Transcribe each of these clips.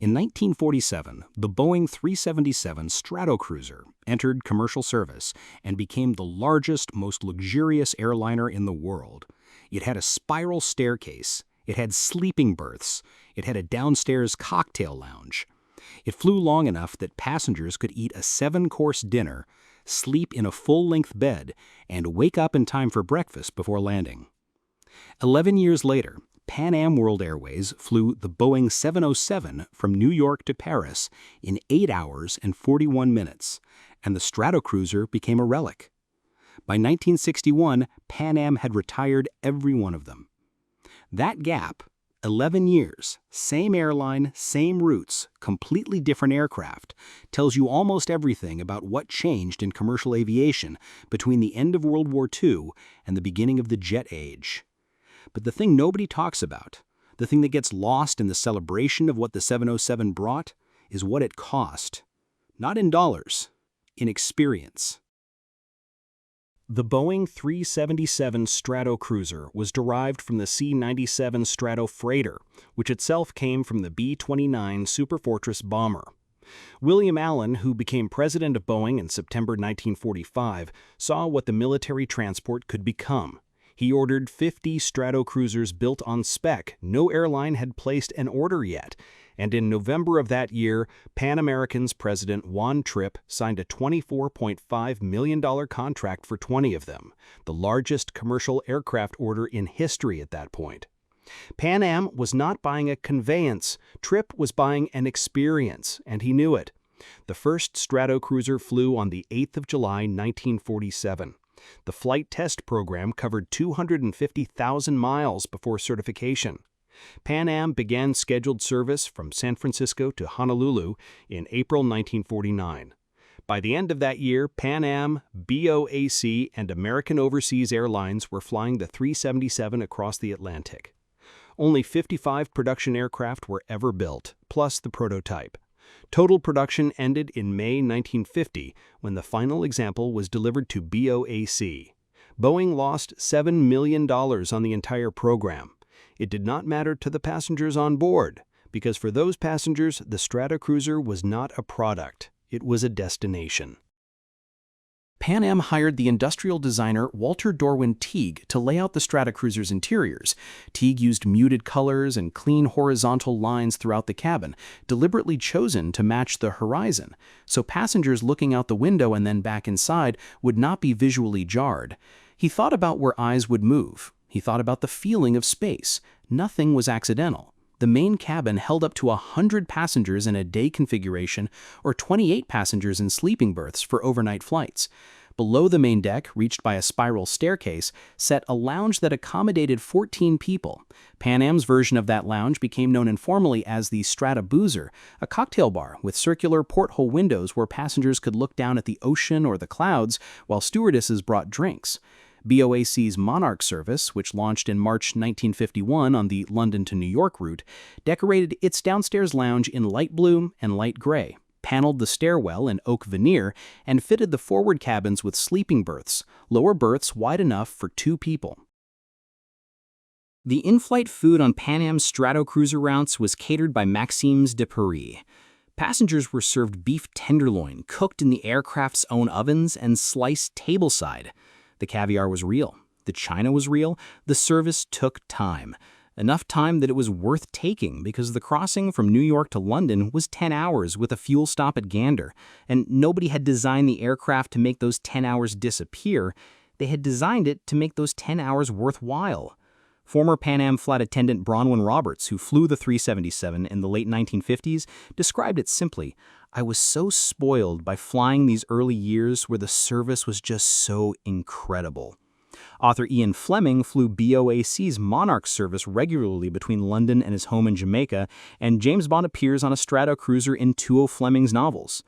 In 1947, the Boeing 377 Stratocruiser entered commercial service and became the largest, most luxurious airliner in the world. It had a spiral staircase, it had sleeping berths, it had a downstairs cocktail lounge. It flew long enough that passengers could eat a 7-course dinner, sleep in a full-length bed, and wake up in time for breakfast before landing. 11 years later, Pan Am World Airways flew the Boeing 707 from New York to Paris in 8 hours and 41 minutes, and the Stratocruiser became a relic. By 1961, Pan Am had retired every one of them. That gap, 11 years, same airline, same routes, completely different aircraft, tells you almost everything about what changed in commercial aviation between the end of World War II and the beginning of the jet age. But the thing nobody talks about, the thing that gets lost in the celebration of what the 707 brought, is what it cost. Not in dollars, in experience. The Boeing 377 Stratocruiser was derived from the C-97 Stratofreighter, which itself came from the B-29 Superfortress bomber. William Allen, who became president of Boeing in September 1945, saw what the military transport could become. He ordered 50 Stratocruisers built on spec. No airline had placed an order yet. And in November of that year, Pan American's president Juan Trippe signed a $24.5 million contract for 20 of them, the largest commercial aircraft order in history at that point. Pan Am was not buying a conveyance. Trippe was buying an experience, and he knew it. The first Stratocruiser flew on the 8th of July, 1947. The flight test program covered 250,000 miles before certification. Pan Am began scheduled service from San Francisco to Honolulu in April 1949. By the end of that year, Pan Am, BOAC, and American Overseas Airlines were flying the 377 across the Atlantic. Only 55 production aircraft were ever built, plus the prototype. Total production ended in May 1950, when the final example was delivered to BOAC. Boeing lost $7 million on the entire program. It did not matter to the passengers on board, because for those passengers, the Stratocruiser was not a product, it was a destination. Pan Am hired the industrial designer Walter Dorwin Teague to lay out the Stratocruiser's interiors. Teague used muted colors and clean horizontal lines throughout the cabin, deliberately chosen to match the horizon, so passengers looking out the window and then back inside would not be visually jarred. He thought about where eyes would move. He thought about the feeling of space. Nothing was accidental. The main cabin held up to 100 passengers in a day configuration or 28 passengers in sleeping berths for overnight flights. Below the main deck, reached by a spiral staircase, sat a lounge that accommodated 14 people. Pan Am's version of that lounge became known informally as the Stratocruiser, a cocktail bar with circular porthole windows where passengers could look down at the ocean or the clouds while stewardesses brought drinks. BOAC's Monarch service, which launched in March 1951 on the London to New York route, decorated its downstairs lounge in light blue and light gray, paneled the stairwell in oak veneer, and fitted the forward cabins with sleeping berths, lower berths wide enough for 2 people. The in-flight food on Pan Am's Stratocruiser routes was catered by Maxim's de Paris. Passengers were served beef tenderloin cooked in the aircraft's own ovens and sliced tableside. The caviar was real, the china was real, the service took time. Enough time that it was worth taking because the crossing from New York to London was 10 hours with a fuel stop at Gander, and nobody had designed the aircraft to make those 10 hours disappear. They had designed it to make those 10 hours worthwhile. Former Pan Am flight attendant Bronwyn Roberts, who flew the 377 in the late 1950s, described it simply: "I was so spoiled by flying these early years where the service was just so incredible." Author Ian Fleming flew BOAC's Monarch service regularly between London and his home in Jamaica, and James Bond appears on a Stratocruiser in 2 of Fleming's novels.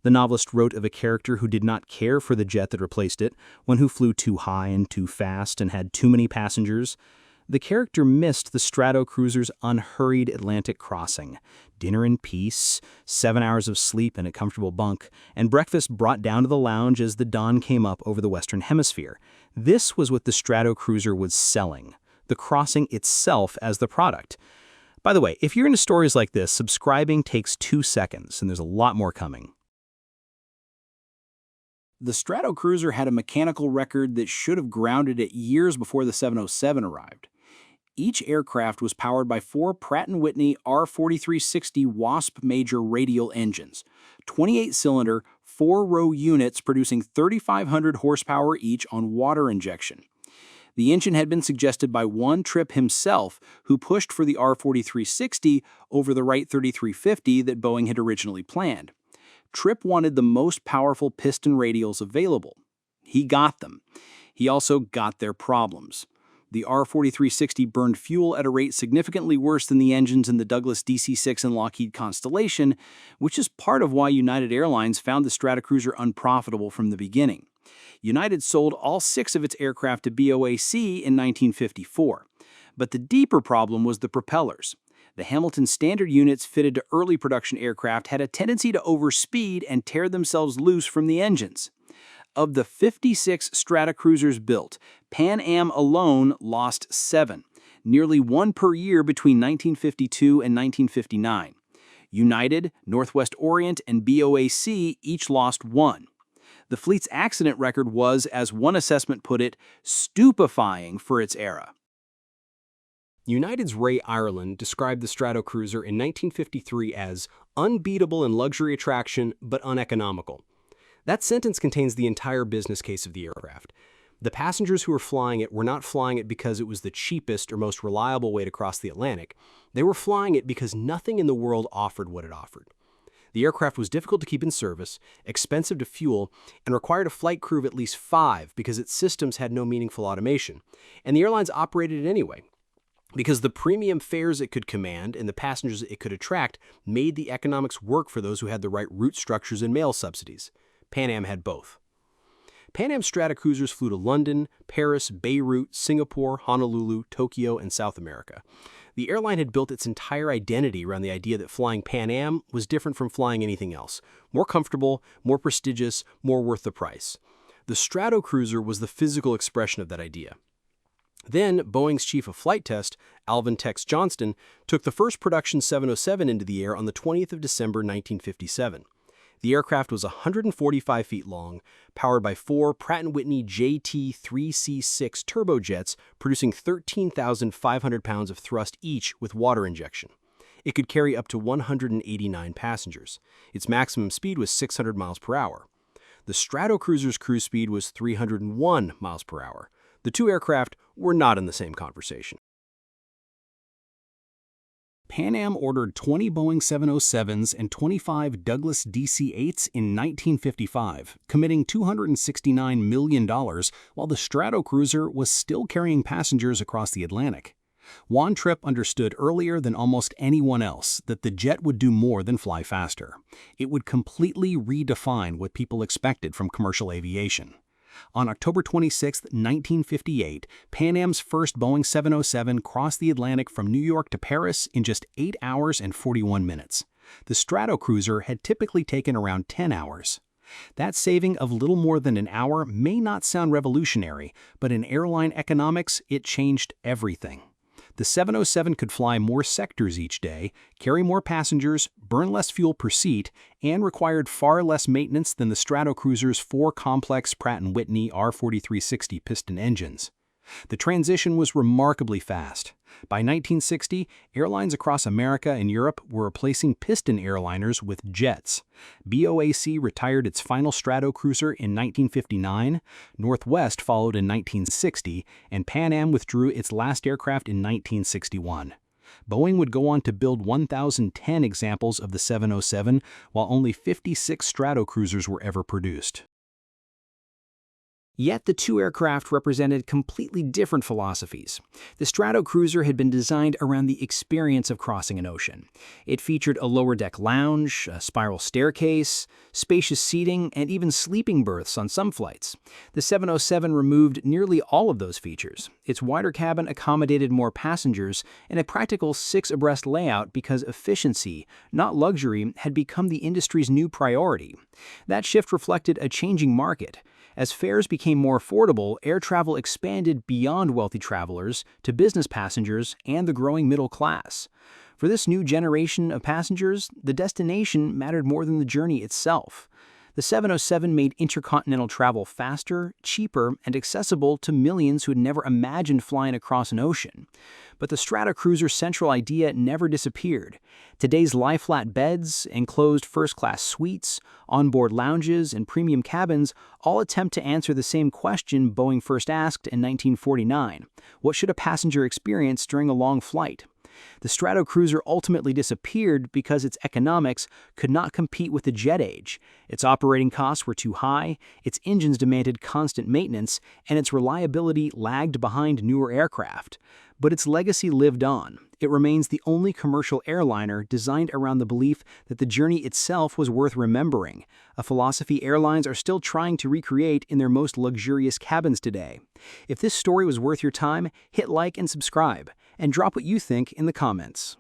The novelist wrote of a character who did not care for the jet that replaced it, one who flew too high and too fast and had too many passengers. The character missed the Stratocruiser's unhurried Atlantic crossing. Dinner in peace, 7 hours of sleep in a comfortable bunk, and breakfast brought down to the lounge as the dawn came up over the Western Hemisphere. This was what the Stratocruiser was selling, the crossing itself as the product. By the way, if you're into stories like this, subscribing takes 2 seconds, and there's a lot more coming. The Stratocruiser had a mechanical record that should have grounded it years before the 707 arrived. Each aircraft was powered by 4 Pratt & Whitney R4360 Wasp Major radial engines, 28-cylinder, 4-row units producing 3,500 horsepower each on water injection. The engine had been suggested by Juan Trippe himself, who pushed for the R4360 over the Wright 3350 that Boeing had originally planned. Trippe wanted the most powerful piston radials available. He got them. He also got their problems. The R4360 burned fuel at a rate significantly worse than the engines in the Douglas DC-6 and Lockheed Constellation, which is part of why United Airlines found the Stratocruiser unprofitable from the beginning. United sold all 6 of its aircraft to BOAC in 1954. But the deeper problem was the propellers. The Hamilton Standard units fitted to early production aircraft had a tendency to overspeed and tear themselves loose from the engines. Of the 56 Stratocruisers built, Pan Am alone lost 7, nearly 1 per year between 1952 and 1959. United, Northwest Orient, and BOAC each lost 1. The fleet's accident record was, as one assessment put it, stupefying for its era. United's Ray Ireland described the Stratocruiser in 1953 as unbeatable in luxury attraction but uneconomical. That sentence contains the entire business case of the aircraft. The passengers who were flying it were not flying it because it was the cheapest or most reliable way to cross the Atlantic. They were flying it because nothing in the world offered what it offered. The aircraft was difficult to keep in service, expensive to fuel, and required a flight crew of at least 5 because its systems had no meaningful automation. And the airlines operated it anyway, because the premium fares it could command and the passengers it could attract made the economics work for those who had the right route structures and mail subsidies. Pan Am had both. Pan Am Stratocruisers flew to London, Paris, Beirut, Singapore, Honolulu, Tokyo, and South America. The airline had built its entire identity around the idea that flying Pan Am was different from flying anything else. More comfortable, more prestigious, more worth the price. The Stratocruiser was the physical expression of that idea. Then, Boeing's chief of flight test, Alvin Tex Johnston, took the first production 707 into the air on the 20th of December 1957. The aircraft was 145 feet long, powered by 4 Pratt & Whitney JT3C6 turbojets, producing 13,500 pounds of thrust each with water injection. It could carry up to 189 passengers. Its maximum speed was 600 miles per hour. The Stratocruiser's cruise speed was 301 miles per hour. The 2 aircraft were not in the same conversation. Pan Am ordered 20 Boeing 707s and 25 Douglas DC-8s in 1955, committing $269 million, while the Stratocruiser was still carrying passengers across the Atlantic. Juan Trippe understood earlier than almost anyone else that the jet would do more than fly faster. It would completely redefine what people expected from commercial aviation. On October 26, 1958, Pan Am's first Boeing 707 crossed the Atlantic from New York to Paris in just 8 hours and 41 minutes. The Stratocruiser had typically taken around 10 hours. That saving of little more than an hour may not sound revolutionary, but in airline economics, it changed everything. The 707 could fly more sectors each day, carry more passengers, burn less fuel per seat, and required far less maintenance than the Stratocruiser's 4 complex Pratt & Whitney R4360 piston engines. The transition was remarkably fast. By 1960, airlines across America and Europe were replacing piston airliners with jets. BOAC retired its final Stratocruiser in 1959, Northwest followed in 1960, and Pan Am withdrew its last aircraft in 1961. Boeing would go on to build 1,010 examples of the 707, while only 56 Stratocruisers were ever produced. Yet the 2 aircraft represented completely different philosophies. The Stratocruiser had been designed around the experience of crossing an ocean. It featured a lower-deck lounge, a spiral staircase, spacious seating, and even sleeping berths on some flights. The 707 removed nearly all of those features. Its wider cabin accommodated more passengers and a practical 6-abreast layout because efficiency, not luxury, had become the industry's new priority. That shift reflected a changing market. As fares became more affordable, air travel expanded beyond wealthy travelers to business passengers and the growing middle class. For this new generation of passengers, the destination mattered more than the journey itself. The 707 made intercontinental travel faster, cheaper, and accessible to millions who had never imagined flying across an ocean. But the Stratocruiser's central idea never disappeared. Today's lie-flat beds, enclosed first-class suites, onboard lounges, and premium cabins all attempt to answer the same question Boeing first asked in 1949. What should a passenger experience during a long flight? The Stratocruiser ultimately disappeared because its economics could not compete with the jet age. Its operating costs were too high, its engines demanded constant maintenance, and its reliability lagged behind newer aircraft. But its legacy lived on. It remains the only commercial airliner designed around the belief that the journey itself was worth remembering, a philosophy airlines are still trying to recreate in their most luxurious cabins today. If this story was worth your time, hit like and subscribe, and drop what you think in the comments.